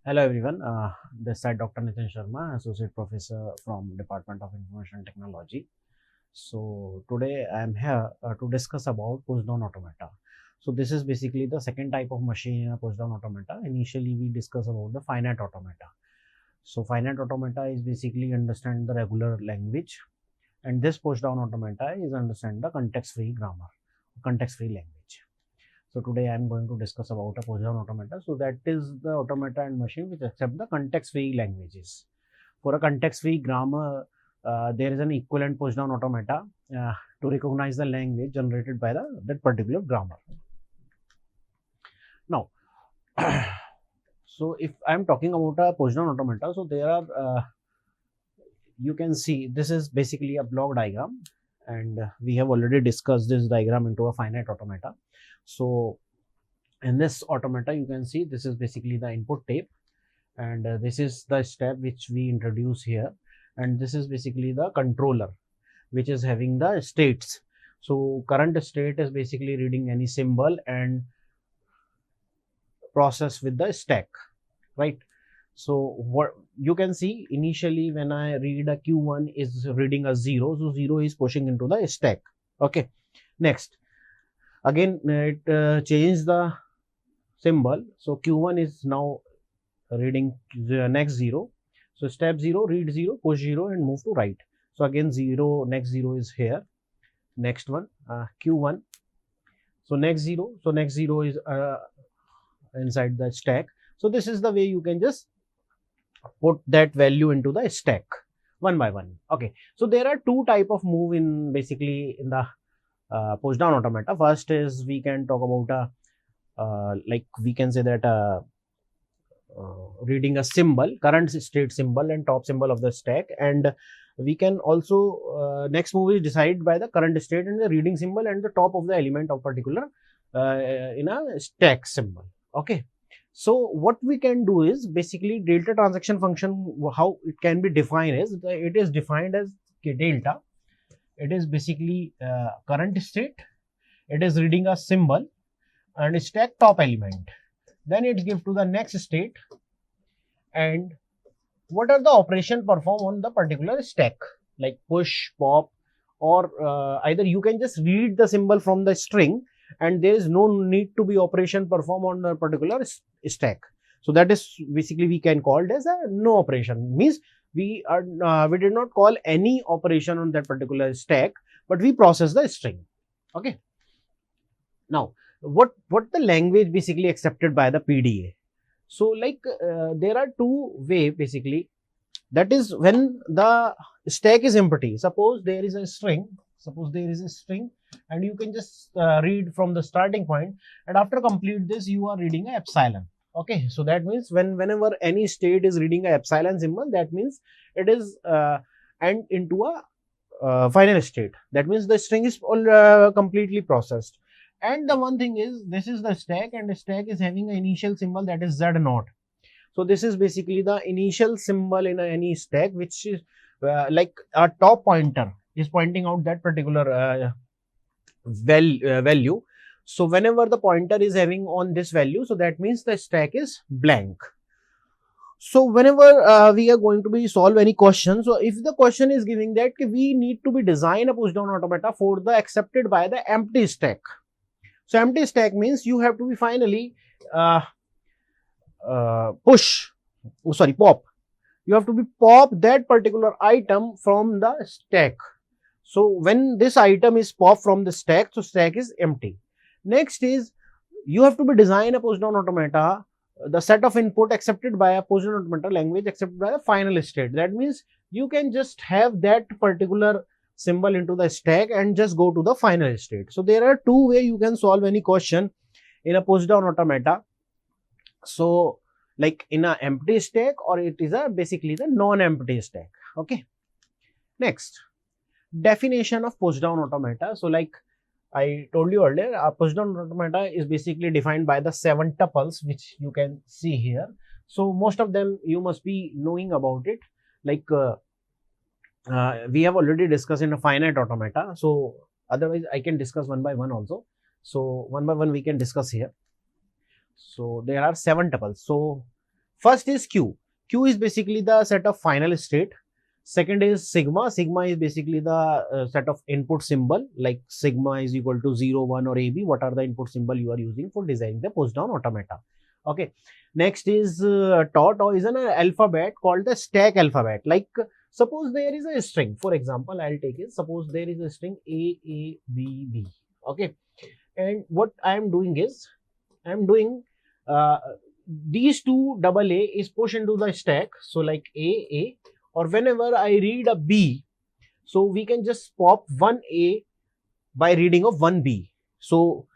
Hello everyone, this side Dr. Nitin Sharma, Associate Professor from Department of Information Technology. So today I am here to discuss about push down automata. So this is basically the second type of machine in a push down automata. Initially we discuss about the finite automata. So finite automata is basically understand the regular language, and this push down automata is understand the context free grammar, context free language. So today I am going to discuss about a push down automata. So that is the automata and machine which accept the context free languages. For a context free grammar, there is an equivalent push down automata to recognize the language generated by that particular grammar. Now, so if I am talking about a push down automata, so there are you can see this is basically a block diagram, and we have already discussed this diagram into a finite automata. So in this automata, you can see this is basically the input tape, and this is the step which we introduce here, and this is basically the controller which is having the states. So current state is basically reading any symbol and process with the stack, right? So what you can see initially when I read a Q1 is reading a 0, so 0 is pushing into the stack. Okay, next again it changed the symbol, so Q1 is now reading the next 0. So step 0, read 0, push 0 and move to right. So again 0, next 0 is here, next one Q1, so next 0, so next 0 is inside the stack. So this is the way you can just put that value into the stack one by one. Okay, so there are two type of move in basically in the push down automata. First is we can talk about like we can say that reading a symbol, current state symbol and top symbol of the stack, and we can also next move is decided by the current state and the reading symbol and the top of the element of particular in a stack symbol. Okay, so what we can do is basically delta transaction function, how it can be defined is it is defined as delta. It is basically current state, it is reading a symbol and stack top element, then it gives to the next state and what are the operation performed on the particular stack, like push, pop, or either you can just read the symbol from the string and there is no need to be operation performed on a particular stack. So that is basically we can call it as a no operation, means we did not call any operation on that particular stack, but we process the string. Okay, now what the language basically accepted by the PDA. So like there are two way basically, that is when the stack is empty. Suppose there is a string, and you can just read from the starting point, and after complete this you are reading a epsilon. Okay, so that means whenever any state is reading a epsilon symbol, that means it is and into a final state. That means the string is all completely processed. And the one thing is, this is the stack, and the stack is having an initial symbol that is Z0. So this is basically the initial symbol in any stack, which is like a top pointer is pointing out that particular value. So whenever the pointer is having on this value, so that means the stack is blank. So whenever we are going to be solve any question, so if the question is giving that we need to be design a push down automata for the accepted by the empty stack. So empty stack means you have to be finally pop. You have to be pop that particular item from the stack. So when this item is popped from the stack, so stack is empty. Next is you have to be design a push down automata, the set of input accepted by a push down automata language accepted by a final state. That means you can just have that particular symbol into the stack and just go to the final state. So there are two ways you can solve any question in a push down automata. So like in a empty stack, or it is a basically the non-empty stack. Okay, next definition of push down automata. So like I told you earlier, a push down automata is basically defined by the 7 tuples which you can see here. So most of them you must be knowing about it, like we have already discussed in a finite automata. So otherwise I can discuss one by one also. So one by one we can discuss here. So there are 7 tuples. So First is Q. Q is basically the set of final state. Second is sigma. Sigma is basically the set of input symbol, like sigma is equal to 0, 1 or AB. What are the input symbol you are using for designing the push down automata? Okay. Next is tau. Tau is an alphabet called the stack alphabet. Like suppose there is a string. For example, I'll take it. Suppose there is a string A, B, B. Okay. And what I am doing is, I am doing these two double A is pushed into the stack. So like A, or whenever I read a B, so we can just pop one A by reading of one B. So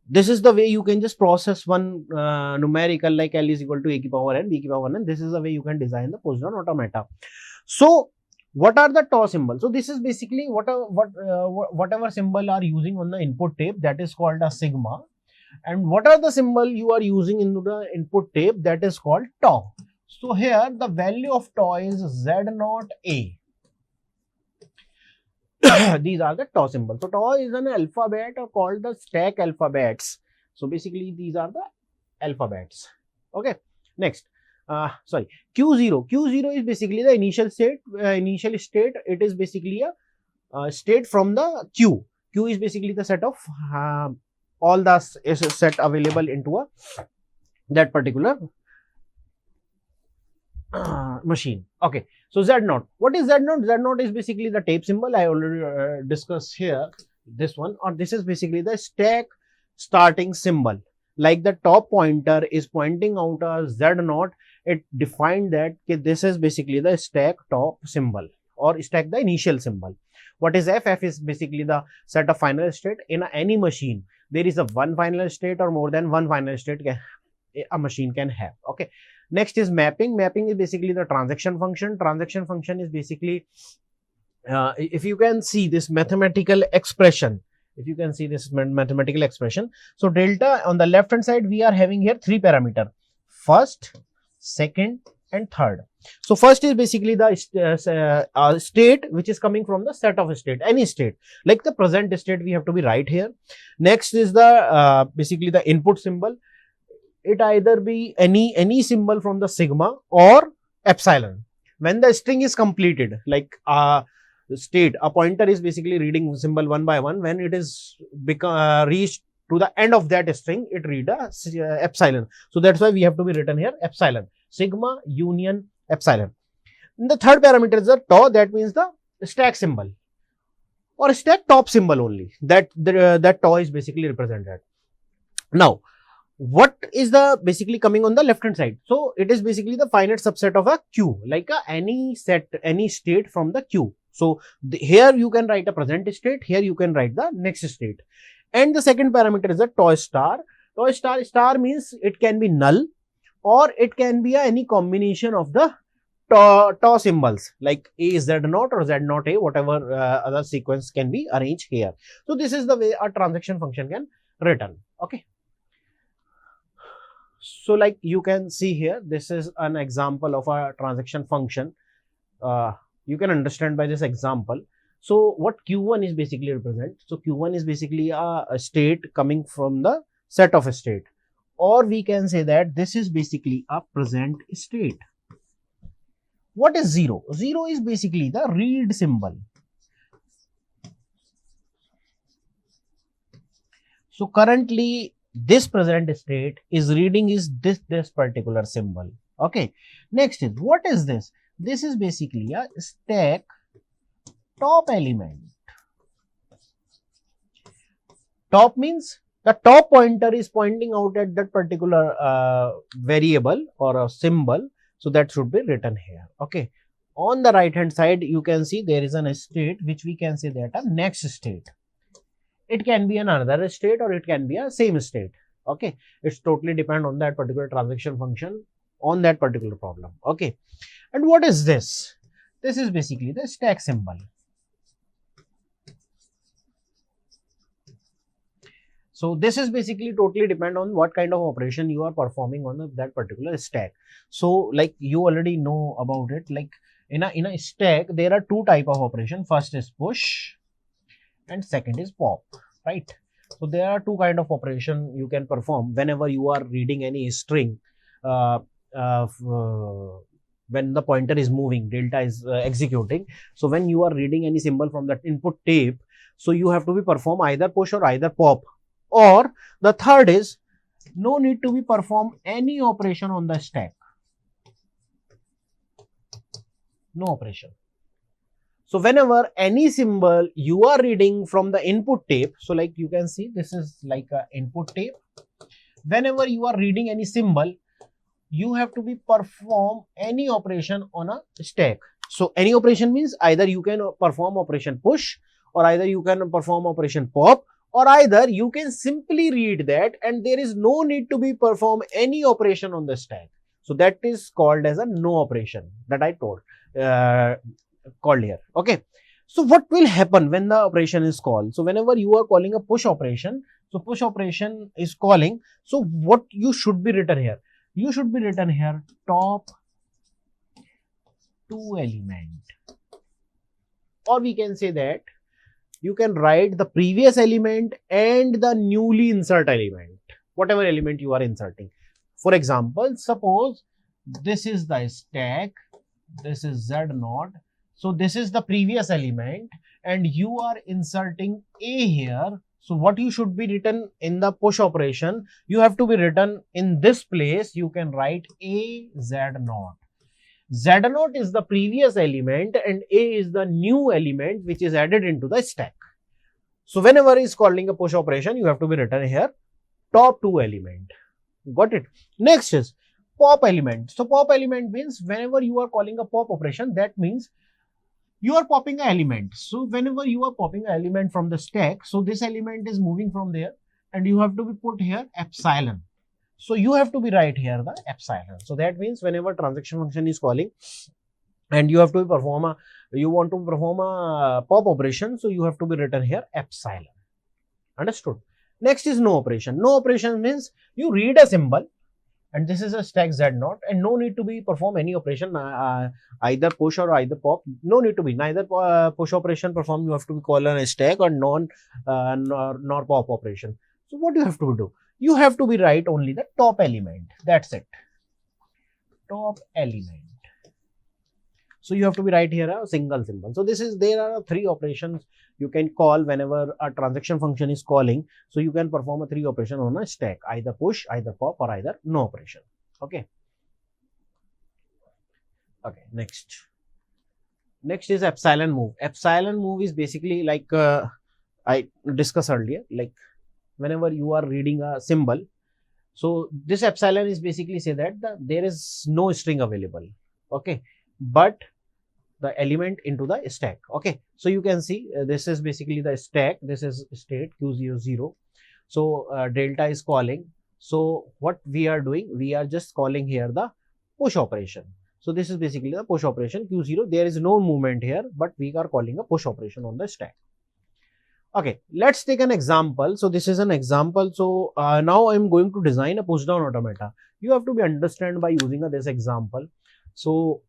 this is the way you can just process one numerical like L is equal to A ki power n, B ki power n. This is the way you can design the push down automata. So what are the tau symbols? So this is basically whatever symbol are using on the input tape, that is called a sigma. And what are the symbol you are using into the input tape, that is called tau. So here the value of tau is Z0 A. These are the tau symbols. So tau is an alphabet called the stack alphabets. So basically these are the alphabets. Okay. Next, sorry, Q0. Q0 is basically the initial state. It is basically a state from the Q. Q is basically the set of all the set available into that particular machine. Okay. So Z0. What is Z0? Z0 is basically the tape symbol. I already discussed here. This one, or this is basically the stack starting symbol. Like the top pointer is pointing out a Z0. It defined that this is basically the stack top symbol or stack the initial symbol. What is F? F is basically the set of final state. In any machine, there is a one final state or more than one final state a machine can have. Okay. Next is mapping. Mapping is basically the transaction function. Transaction function is basically, if you can see this mathematical expression, so delta on the left hand side, we are having here three parameter: first, second, and third. So first is basically the state which is coming from the set of state, any state, like the present state we have to be right here. Next is the basically the input symbol. It either be any symbol from the sigma or epsilon. When the string is completed, like state, a pointer is basically reading symbol one by one. When it is reached to the end of that string, it read a epsilon. So that's why we have to be written here epsilon, sigma union epsilon. And the third parameter is the tau. That means the stack symbol or stack top symbol only. That tau is basically represented. Now, what is the basically coming on the left hand side? So it is basically the finite subset of a Q, like any state from the Q. So here you can write a present state, here you can write the next state. And the second parameter is the tau star. Tau star means it can be null or it can be any combination of the tau symbols, like A Z0 or Z0 A, whatever other sequence can be arranged here. So this is the way a transaction function can written. Okay. So like you can see here, this is an example of a transaction function. You can understand by this example. So what Q1 is basically represent? So Q1 is basically a state coming from the set of a state, or we can say that this is basically a present state. What is 0? 0 is basically the read symbol. So currently this present state is reading is this particular symbol. Okay. Next is, what is this? This is basically a stack top element. Top means the top pointer is pointing out at that particular variable or a symbol. So that should be written here. Okay. On the right hand side, you can see there is a state which we can say that a next state. It can be another state or it can be a same state. Okay. It's totally depend on that particular transaction function on that particular problem. Okay. And what is this? This is basically the stack symbol. So this is basically totally depend on what kind of operation you are performing on that particular stack. So like you already know about it, like in a stack, there are two type of operation. First is push and second is pop, right? So there are two kind of operation you can perform whenever you are reading any string. when the pointer is moving, delta is executing. So when you are reading any symbol from that input tape, so you have to be perform either push or either pop. Or the third is no need to be perform any operation on the stack. No operation. So whenever any symbol you are reading from the input tape, so like you can see this is like a input tape. Whenever you are reading any symbol, you have to be perform any operation on a stack. So any operation means either you can perform operation push, or either you can perform operation pop, or either you can simply read that and there is no need to be perform any operation on the stack. So that is called as a no operation that I told called here. Okay. So what will happen when the operation is called? So whenever you are calling a push operation, so push operation is calling. So what you should be written here? You should be written here top 2 element, or we can say that you can write the previous element and the newly insert element, whatever element you are inserting. For example, suppose this is the stack, this is Z0. So this is the previous element and you are inserting A here. So what you should be written in the push operation, you have to be written in this place. You can write A Z0. Z0 is the previous element and A is the new element which is added into the stack. So whenever is calling a push operation, you have to be written here top 2 element. Got it? Next is pop element. So pop element means whenever you are calling a pop operation, that means you are popping an element. So whenever you are popping an element from the stack, so this element is moving from there and you have to be put here epsilon. So you have to be right here the epsilon. So that means whenever transaction function is calling and you have to perform a, you want to perform a pop operation, so you have to be written here epsilon. Understood? Next is no operation. No operation means you read a symbol and this is a stack Z0 and no need to be perform any operation, either push or either pop. No need to be neither push operation perform. You have to be call on a stack or nor pop operation. So what you have to do? You have to be write only the top element. That's it. Top element. So you have to be right here a single symbol. So this is, there are 3 operations you can call whenever a transaction function is calling. So you can perform a 3 operation on a stack, either push, either pop, or either no operation. Okay. Okay. Next is epsilon move. Epsilon move is basically like I discussed earlier, like whenever you are reading a symbol. So this epsilon is basically say that there is no string available. Okay. But the element into the stack. Okay. So you can see this is basically the stack. This is state Q00. So delta is calling. So what we are doing, we are just calling here the push operation. So this is basically the push operation Q0. There is no movement here, but we are calling a push operation on the stack. Okay, let's take an example. So this is an example. So now I'm going to design a push down automata. You have to be understand by using this example. So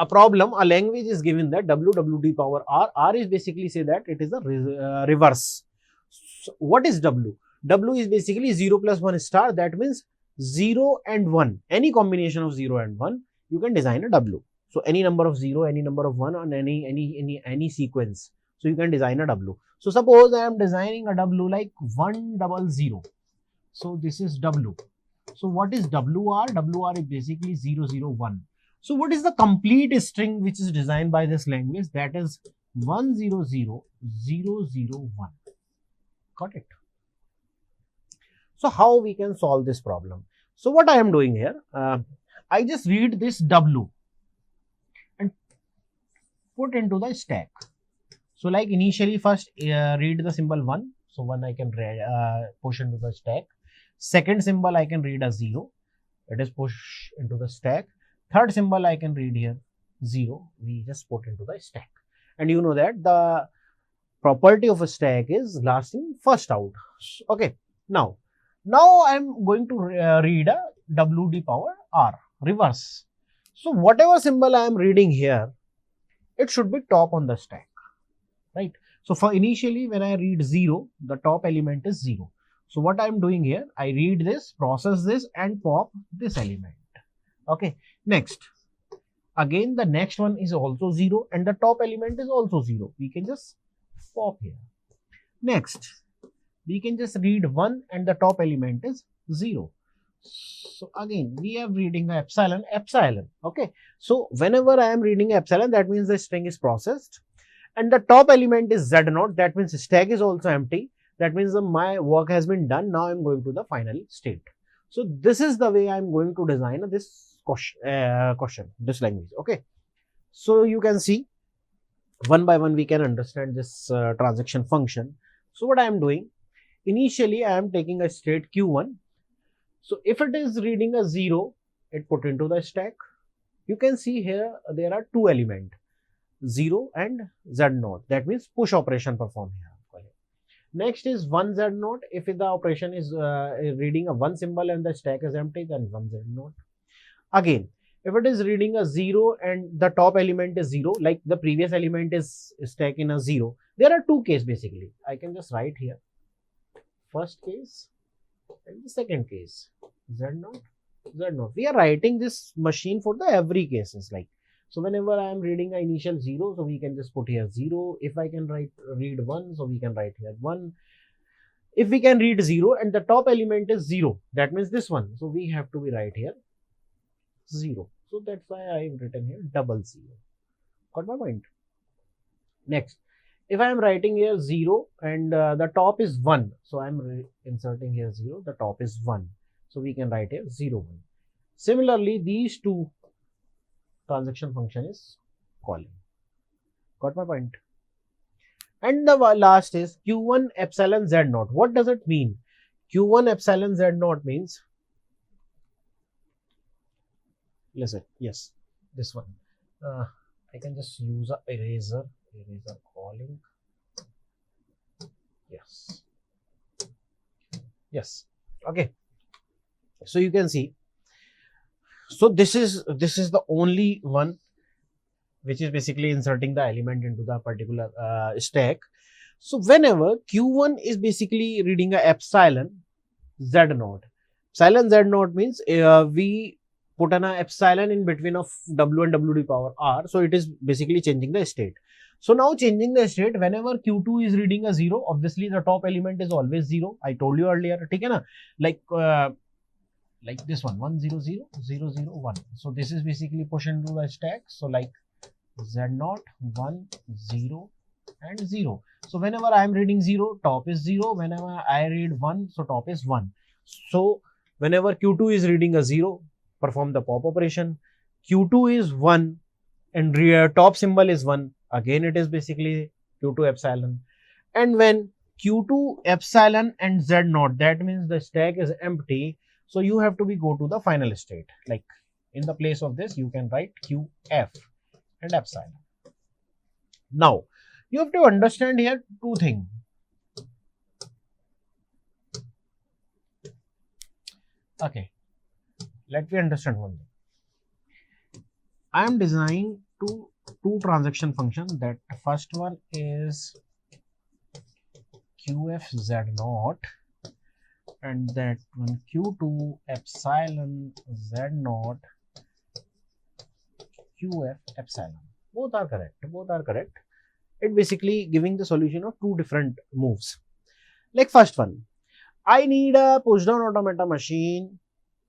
a problem, a language is given that WWD power R. R is basically say that it is a reverse. So what is W? W is basically 0 plus 1 star. That means 0 and 1. Any combination of 0 and 1, you can design a W. So any number of 0, any number of 1 on any sequence. So you can design a W. So suppose I am designing a W like 100. So this is W. So what is WR? WR is basically 001. So what is the complete string which is designed by this language? That is 100001. Got it? So how we can solve this problem? So what I am doing here, I just read this W and put into the stack. So like initially first read the symbol 1. So 1 I can push into the stack. Second symbol I can read as 0. It is push into the stack. Third symbol I can read here 0. We just put into the stack. And you know that the property of a stack is last in first out. Okay. Now I'm going to read a WD power R reverse. So whatever symbol I am reading here, it should be top on the stack. Right. So for initially when I read 0, the top element is 0. So what I'm doing here, I read this, process this, and pop this element. Okay. Next, again the next one is also 0 and the top element is also 0. We can just pop here. Next, we can just read 1 and the top element is 0. So again, we are reading epsilon. Okay. So whenever I am reading epsilon, that means the string is processed. And the top element is Z0. That means stack is also empty. That means my work has been done. Now I'm going to the final state. So this is the way I'm going to design this question, this language. Okay. So you can see one by one we can understand this transaction function. So what I am doing, initially I am taking a state Q1. So if it is reading a 0, it put into the stack. You can see here there are two elements, 0 and Z0. That means push operation performed here. Next is 1 Z0. If the operation is reading a 1 symbol and the stack is empty, then 1 Z0. Again, if it is reading a 0 and the top element is 0, like the previous element is stack in a 0, there are two cases basically. I can just write here. First case and the second case, Z0, Z0. We are writing this machine for the every cases, like, so whenever I am reading an initial 0, so we can just put here 0. If I can read 1, so we can write here 1. If we can read 0 and the top element is 0, that means this one. So we have to be right here 0. So that's why I have written here 00. Got my point? Next, if I am writing here 0 and the top is 1, so I am inserting here 0, the top is 1. So we can write here 0, 1. Similarly, these two transaction function is calling. Got my point? And the last is Q1 epsilon Z0. What does it mean? Q1 epsilon Z0 means, listen, yes, this one. I can just use a eraser calling. Yes. Okay. So you can see. So this is the only one which is basically inserting the element into the particular stack. So whenever Q1 is basically reading a epsilon Z0. Epsilon Z0 means we put an epsilon in between of W and W to the power R. So it is basically changing the state. So now changing the state, whenever Q2 is reading a 0, obviously the top element is always 0. I told you earlier, okay, na? Like this one, 1 0 0 0 0 1. So this is basically pushed into the stack. So like Z0 1 0 and 0. So whenever I am reading 0, top is 0. Whenever I read 1, so top is 1. So whenever Q2 is reading a 0, perform the pop operation. Q2 is 1 and top symbol is 1. Again it is basically Q2 epsilon. And when Q2 epsilon and Z0, that means the stack is empty. So you have to go to the final state. Like in the place of this, you can write QF and epsilon. Now, you have to understand here two things. Okay, let me understand one thing. I am designing two transaction functions. That first one is QF Z0. And that one Q2 epsilon Z0 QF epsilon. Both are correct. It basically giving the solution of two different moves. Like first one, I need a push down automata machine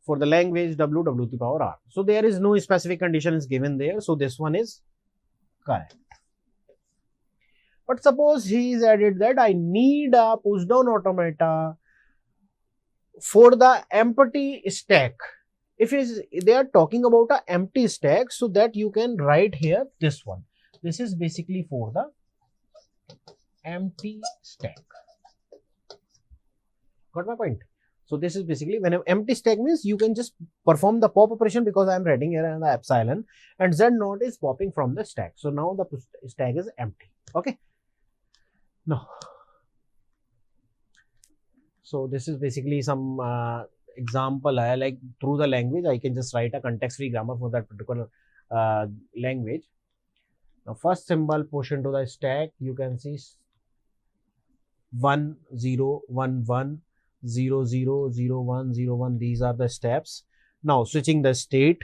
for the language W to the power R. So there is no specific condition is given there. So this one is correct. But suppose he is added that I need a push down automata for the empty stack. If they are talking about an empty stack, so that you can write here this one. This is basically for the empty stack. Got my point? So this is basically when an empty stack means you can just perform the pop operation because I am writing here an epsilon and Z0 is popping from the stack. So now the stack is empty. Okay. Now, so this is basically some example. Like through the language, I can just write a context-free grammar for that particular language. Now, first symbol push into the stack. You can see 1 0 1 1. 0 0 0 1 0 1. These are the steps. Now switching the state.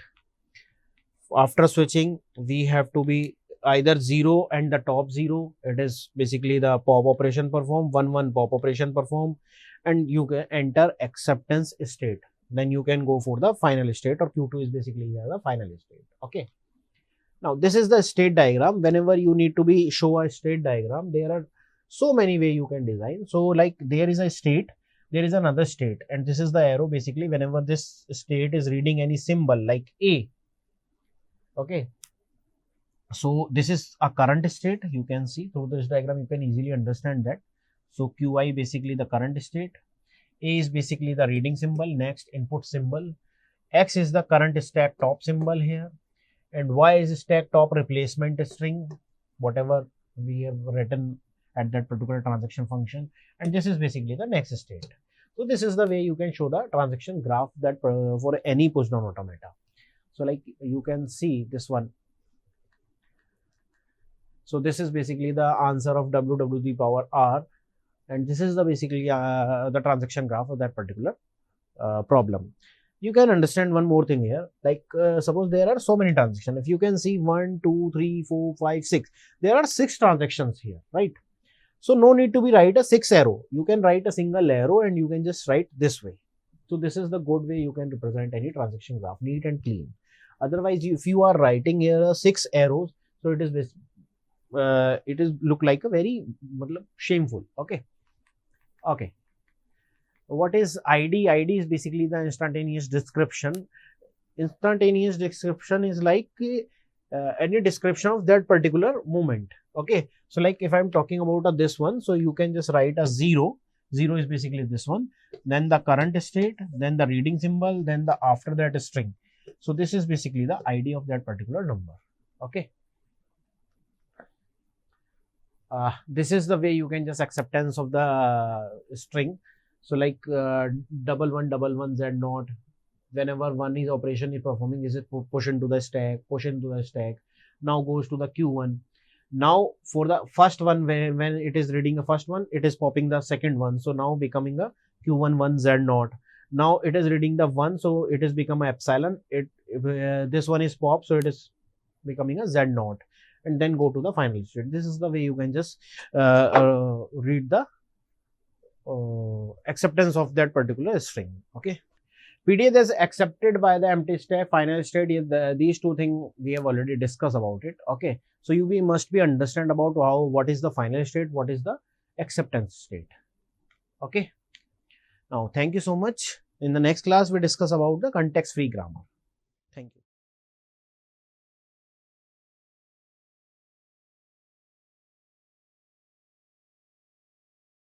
After switching, we have to be either 0 and the top 0. It is basically the pop operation perform, 1 1 pop operation perform, and you can enter acceptance state. Then you can go for the final state, or Q2 is basically here the final state. Okay. Now this is the state diagram. Whenever you need to be show a state diagram, there are so many way you can design. So like there is a state, there is another state, and this is the arrow. Basically whenever this state is reading any symbol like A, okay, so this is a current state. You can see through this diagram, you can easily understand that. So QI basically the current state, A is basically the reading symbol, next input symbol, X is the current stack top symbol here, and Y is stack top replacement string, whatever we have written at that particular transaction function, and this is basically the next state. So this is the way you can show the transaction graph that for any push down automata. So like you can see this one. So this is basically the answer of W to the power R, and this is the basically the transaction graph of that particular problem. You can understand one more thing here, like suppose there are so many transactions. If you can see 1 2 3 4 5 6, there are 6 transactions here, right? So no need to be write a 6 arrow. You can write a single arrow and you can just write this way. So this is the good way you can represent any transaction graph, neat and clean. Otherwise, if you are writing here 6 arrows, so it is look like a very shameful. Okay. What is ID? ID is basically the instantaneous description. Instantaneous description is like any description of that particular moment. Okay, so like if I'm talking about this one, so you can just write a 0. 0 is basically this one, then the current state, then the reading symbol, then the after that string. So this is basically the ID of that particular number. Okay. This is the way you can just acceptance of the string. So like 1111 Z naught, whenever one is operation is performing, is it push into the stack, push into the stack, now goes to the Q1. Now for the first one, when it is reading the first one, it is popping the second one, so now becoming a Q1 1 Z naught. Now it is reading the 1, so it is become a epsilon. This one is pop, so it is becoming a Z naught, and then go to the final state. This is the way you can just read the acceptance of that particular string. Okay. PDA is accepted by the empty state, final state. These two things we have already discussed about it. Okay. So we must be understand about what is the final state, what is the acceptance state. Okay. Now, thank you so much. In the next class, we discuss about the context free grammar. Thank you.